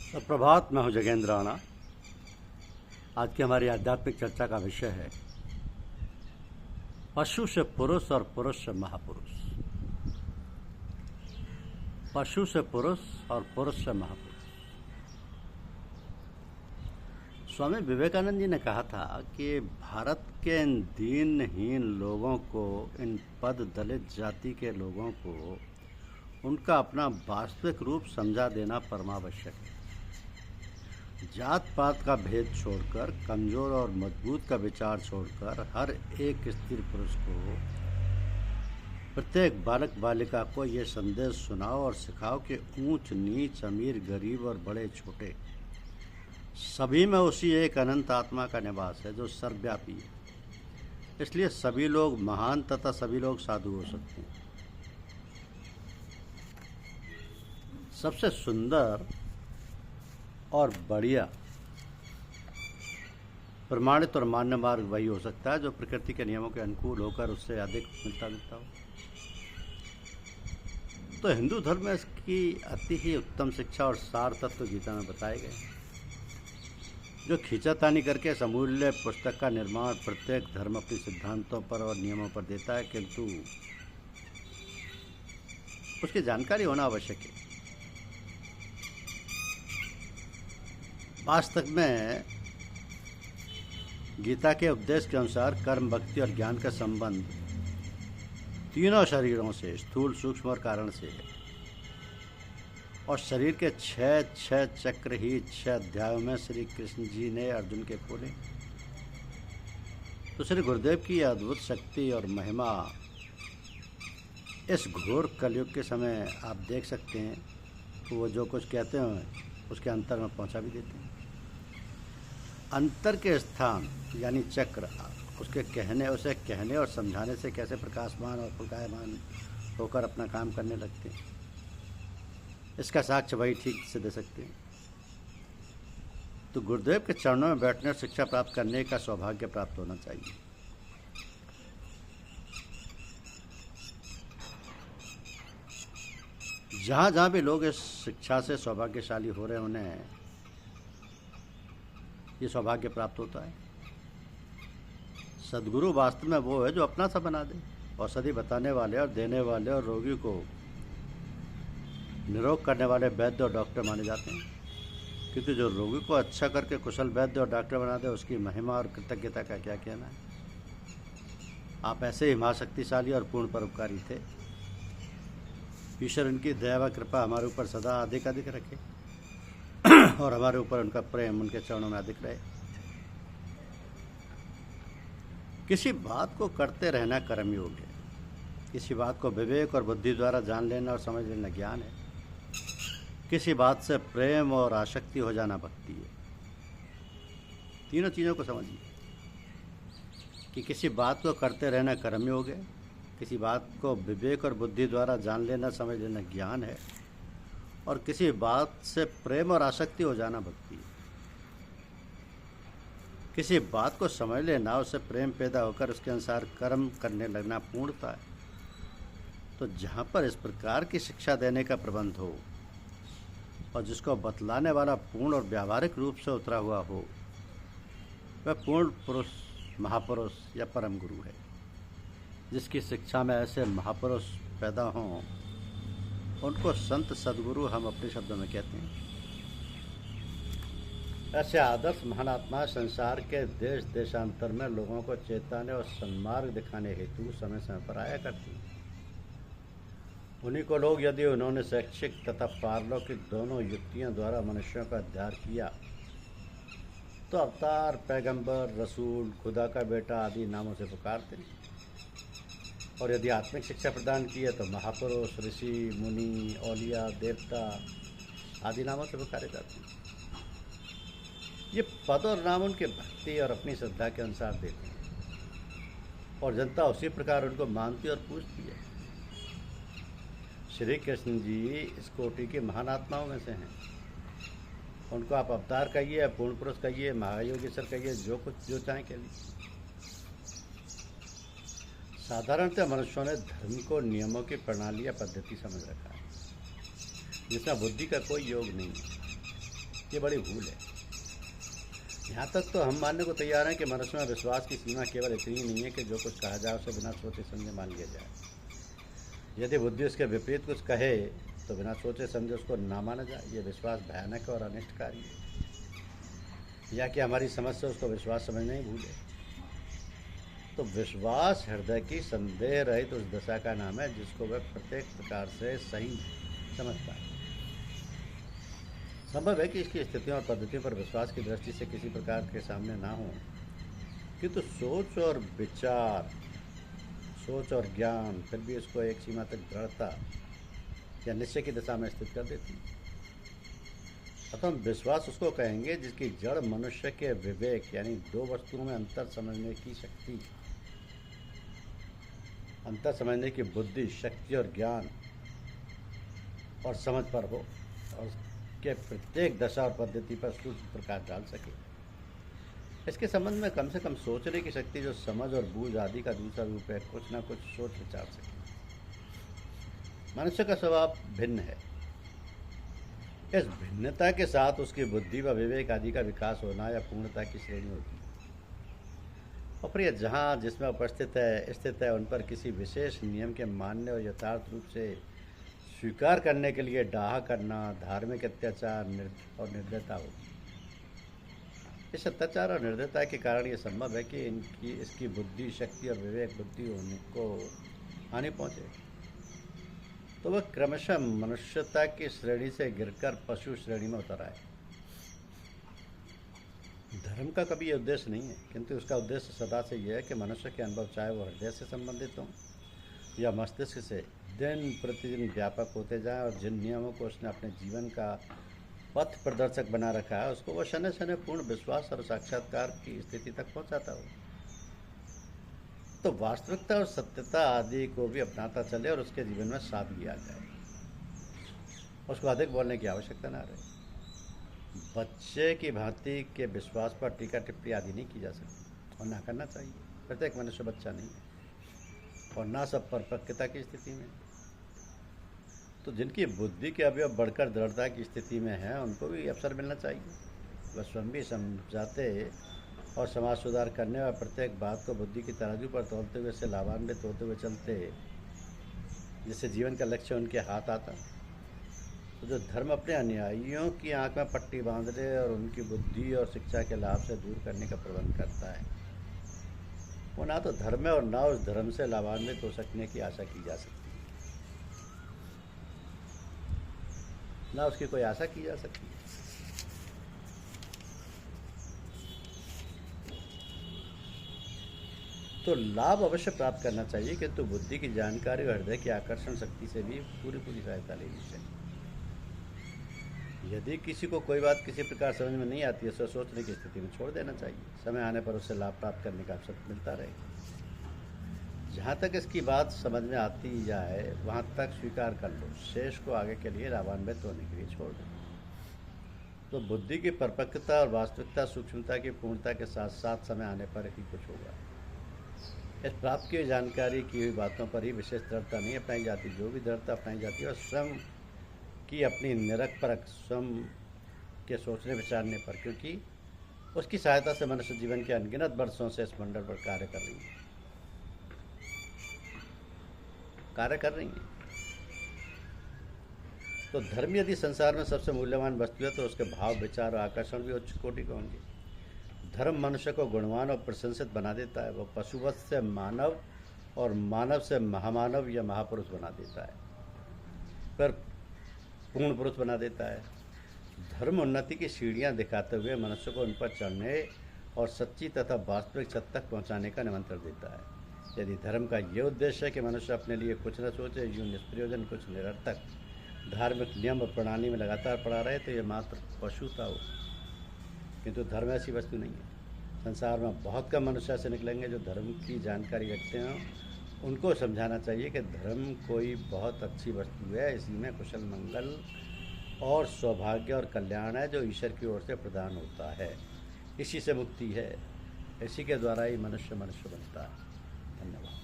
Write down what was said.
सुप्रभात। मैं हूं जगेंद्र राणा। आज की हमारी आध्यात्मिक चर्चा का विषय है पशु से पुरुष और पुरुष से महापुरुष। पशु से पुरुष और पुरुष से महापुरुष। स्वामी विवेकानंद जी ने कहा था कि भारत के इन दीनहीन लोगों को, इन पद दलित जाति के लोगों को उनका अपना वास्तविक रूप समझा देना परमावश्यक है। जात पात का भेद छोड़कर, कमजोर और मजबूत का विचार छोड़कर हर एक स्त्री पुरुष को, प्रत्येक बालक बालिका को ये संदेश सुनाओ और सिखाओ कि ऊंच नीच, अमीर गरीब और बड़े छोटे सभी में उसी एक अनंत आत्मा का निवास है जो सर्वव्यापी है। इसलिए सभी लोग महान तथा सभी लोग साधु हो सकते हैं। सबसे सुंदर और बढ़िया प्रमाणित और मान्य मार्ग वही हो सकता है जो प्रकृति के नियमों के अनुकूल होकर उससे अधिक मिलता जुलता हो। तो हिंदू धर्म में इसकी अति ही उत्तम शिक्षा और सार तत्व गीता में बताए गए, जो खींचातानी करके समूल्य पुस्तक का निर्माण प्रत्येक धर्म अपने सिद्धांतों पर और नियमों पर देता है, किंतु उसकी जानकारी होना आवश्यक है। वास्तव में गीता के उपदेश के अनुसार कर्म, भक्ति और ज्ञान का संबंध तीनों शरीरों से, स्थूल, सूक्ष्म और कारण से है। और शरीर के छह चक्र ही 6 अध्यायों में श्री कृष्ण जी ने अर्जुन के खोले। तो श्री गुरुदेव की अद्भुत शक्ति और महिमा इस घोर कलयुग के समय आप देख सकते हैं। तो वो जो कुछ कहते हैं उसके अंतर में पहुंचा भी देते हैं। अंतर के स्थान यानी चक्र उसे कहने और समझाने से कैसे प्रकाशमान और पुलकायमान होकर अपना काम करने लगते हैं, इसका साक्ष्य वही ठीक से दे सकते हैं। तो गुरुदेव के चरणों में बैठने और शिक्षा प्राप्त करने का सौभाग्य प्राप्त होना चाहिए। जहाँ जहाँ भी लोग इस शिक्षा से सौभाग्यशाली हो रहे, उन्हें ये सौभाग्य प्राप्त होता है। सद्गुरु वास्तव में वो है जो अपना सा बना दे। औषधि बताने वाले और देने वाले और रोगी को निरोग करने वाले वैद्य और डॉक्टर माने जाते हैं, क्योंकि जो रोगी को अच्छा करके कुशल वैद्य और डॉक्टर बना दे, उसकी महिमा और कृतज्ञता का क्या कहना है। आप ऐसे ही महाशक्तिशाली और पूर्ण परोपकारी थे। ईश्वर उनकी दया व कृपा हमारे ऊपर सदा अधिक अधिक रखे और हमारे ऊपर उनका प्रेम उनके चरणों में अधिक रहे। किसी बात को करते रहना कर्मयोग है। किसी बात को विवेक और बुद्धि द्वारा जान लेना और समझ लेना ज्ञान है। किसी बात से प्रेम और आसक्ति हो जाना भक्ति है। तीनों चीज़ों को समझिए कि किसी बात को करते रहना कर्मयोग है, किसी बात को विवेक और बुद्धि द्वारा जान लेना समझ लेना ज्ञान है, और किसी बात से प्रेम और आसक्ति हो जाना भक्ति है। किसी बात को समझ लेना, उससे प्रेम पैदा होकर उसके अनुसार कर्म करने लगना पूर्णता है। तो जहाँ पर इस प्रकार की शिक्षा देने का प्रबंध हो और जिसको बतलाने वाला पूर्ण और व्यावहारिक रूप से उतरा हुआ हो, वह पूर्ण पुरुष, महापुरुष या परम गुरु है। जिसकी शिक्षा में ऐसे महापुरुष पैदा हों, उनको संत सद्गुरु हम अपने शब्दों में कहते हैं। ऐसे आदर्श महान आत्मा संसार के देश देशांतर में लोगों को चेताने और सन्मार्ग दिखाने हेतु समय समय पर आया करती हैं। उन्हीं को लोग, यदि उन्होंने शैक्षिक तथा पारलौकिक दोनों युक्तियों द्वारा मनुष्यों का उद्धार किया, तो अवतार, पैगंबर, रसूल, खुदा का बेटा आदि नामों से पुकारते हैं। और यदि आत्मिक शिक्षा प्रदान की है तो महापुरुष, ऋषि, मुनि, औलिया, देवता आदि नामों से पुकारे जाते हैं। ये पद और नाम उनके भक्ति और अपनी श्रद्धा के अनुसार देते हैं और जनता उसी प्रकार उनको मानती और पूजती है। श्री कृष्ण जी इस कोटि के महान आत्माओं में से हैं। उनको आप अवतार कहिए, पूर्ण पुरुष कहिए, महायोगेश्वर कहिए, जो कुछ जो चाहें कह लीजिए। साधारणतः मनुष्यों ने धर्म को नियमों की प्रणाली या पद्धति समझ रखा है, जिसमें बुद्धि का कोई योग नहीं है। ये बड़ी भूल है। यहाँ तक तो हम मानने को तैयार हैं कि मनुष्य में विश्वास की सीमा केवल इतनी नहीं है कि जो कुछ कहा जाए उसे बिना सोचे समझे मान लिया जाए। यदि बुद्धि उसके विपरीत कुछ कहे तो बिना सोचे समझे उसको ना माना जाए। ये विश्वास भयानक और अनिष्टकारी है, या कि हमारी समझ से उसको विश्वास समझना ही भूल है। तो विश्वास हृदय की संदेह रहित उस दशा का नाम है जिसको वह प्रत्येक प्रकार से सही समझता है। संभव है कि इसकी स्थितियों और पद्धतियों पर विश्वास की दृष्टि से किसी प्रकार के सामने ना हो, किंतु सोच और विचार, सोच और ज्ञान फिर भी उसको एक सीमा तक दृढ़ता या निश्चय की दिशा में स्थित कर देती। अतः हम विश्वास उसको कहेंगे जिसकी जड़ मनुष्य के विवेक यानी दो वस्तुओं में अंतर समझने की शक्ति, अंतर समझने की बुद्धि, शक्ति और ज्ञान और समझ पर हो और के प्रत्येक दशा और पद्धति पर सूक्ष्म प्रकाश डाल सके। इसके संबंध में कम से कम सोचने की शक्ति जो समझ और बूझ आदि का दूसरा रूप है, कुछ ना कुछ सोच विचार सके। मनुष्य का स्वभाव भिन्न है। इस भिन्नता के साथ उसकी बुद्धि व विवेक आदि का विकास होना या पूर्णता की श्रेणी होती है। और फिर जहाँ जिसमें उपस्थित है स्थित है उन पर किसी विशेष नियम के मान्य और यथार्थ रूप से स्वीकार करने के लिए डाह करना, धार्मिक अत्याचार और निर्दयता होगी। इस अत्याचार और निर्दयता के कारण ये संभव है कि इसकी बुद्धि, शक्ति और विवेक बुद्धि होने को हानि पहुँचे, तो वह क्रमशः मनुष्यता की श्रेणी से गिरकर पशु श्रेणी में उतर आए। धर्म का कभी उद्देश्य नहीं है, किंतु उसका उद्देश्य सदा से यह है कि मनुष्य के अनुभव चाहे वो हृदय से संबंधित हों या मस्तिष्क से, दिन प्रतिदिन व्यापक होते जाएं और जिन नियमों को उसने अपने जीवन का पथ प्रदर्शक बना रखा है उसको वह शनै शनै पूर्ण विश्वास और साक्षात्कार की स्थिति तक पहुंचाता हो। तो वास्तविकता और सत्यता आदि को भी अपनाता चले और उसके जीवन में सादगी आ जाए, उसको अधिक बोलने की आवश्यकता ना रहे। बच्चे की भांति के विश्वास पर टीका टिप्पणी आदि नहीं की जा सकती और ना करना चाहिए। प्रत्येक मनुष्य बच्चा नहीं है और ना सब परिपक्वता की स्थिति में। तो जिनकी बुद्धि के अवयव बढ़कर दृढ़ता की स्थिति में है उनको भी अवसर मिलना चाहिए। वह स्वयं भी समझाते और समाज सुधार करने और प्रत्येक बात को बुद्धि की तराजू पर तोलते हुए से लाभान्वित होते हुए चलते, जिससे जीवन का लक्ष्य उनके हाथ आता। तो जो धर्म अपने अनुयायियों की आंख में पट्टी बांधने और उनकी बुद्धि और शिक्षा के लाभ से दूर करने का प्रबंध करता है, वो ना तो धर्म है और ना उस धर्म से लाभान्वित हो सकने की आशा की जा सकती है, ना उसकी कोई आशा की जा सकती है। तो लाभ अवश्य प्राप्त करना चाहिए, किंतु बुद्धि की जानकारी और हृदय की आकर्षण शक्ति से भी पूरी सहायता लेनी चाहिए। यदि किसी को कोई बात किसी प्रकार समझ में नहीं आती है उसे सोचने की स्थिति में छोड़ देना चाहिए। समय आने पर उससे लाभ प्राप्त करने का अवसर मिलता रहेगा। जहाँ तक इसकी बात समझ में आती जाए वहाँ तक स्वीकार कर लो, शेष को आगे के लिए लाभान्वित होने के लिए छोड़ दो। तो बुद्धि की परिपक्वता और वास्तविकता, सूक्ष्मता की पूर्णता के साथ साथ समय आने पर ही कुछ होगा। इस प्राप्त की जानकारी की हुई बातों पर ही विशेष दृढ़ता नहीं अपनाई जाती। जो भी दृढ़ता अपनाई जाती है और स्वयं की अपनी निरख परख, स्वयं के सोचने विचारने पर, क्योंकि उसकी सहायता से मनुष्य जीवन के अनगिनत वर्षों से इस मंडल पर कार्य कर रही है। तो धर्म यदि संसार में सबसे मूल्यवान वस्तु है तो उसके भाव, विचार और आकर्षण भी उच्च कोटि के होंगे। धर्म मनुष्य को गुणवान और प्रशंसित बना देता है। वह पशुवत से मानव और मानव से महामानव या महापुरुष बना देता है, पर पूर्ण पुरुष बना देता है। धर्म उन्नति की सीढ़ियाँ दिखाते हुए मनुष्य को उन पर चढ़ने और सच्ची तथा वास्तविक सत्य तक पहुँचाने का निमंत्रण देता है। यदि धर्म का ये उद्देश्य है कि मनुष्य अपने लिए कुछ न सोचे, यूँ निष्प्रयोजन कुछ निरर्थक धार्मिक नियम और प्रणाली में लगातार पड़ा रहे, तो ये मात्र पशुता हो। किंतु धर्म ऐसी वस्तु नहीं है। संसार में बहुत कम मनुष्य ऐसे निकलेंगे जो धर्म की जानकारी रखते हैं। उनको समझाना चाहिए कि धर्म कोई बहुत अच्छी वस्तु है, इसी में कुशल मंगल और सौभाग्य और कल्याण है जो ईश्वर की ओर से प्रदान होता है। इसी से मुक्ति है, इसी के द्वारा ही मनुष्य बनता है। धन्यवाद।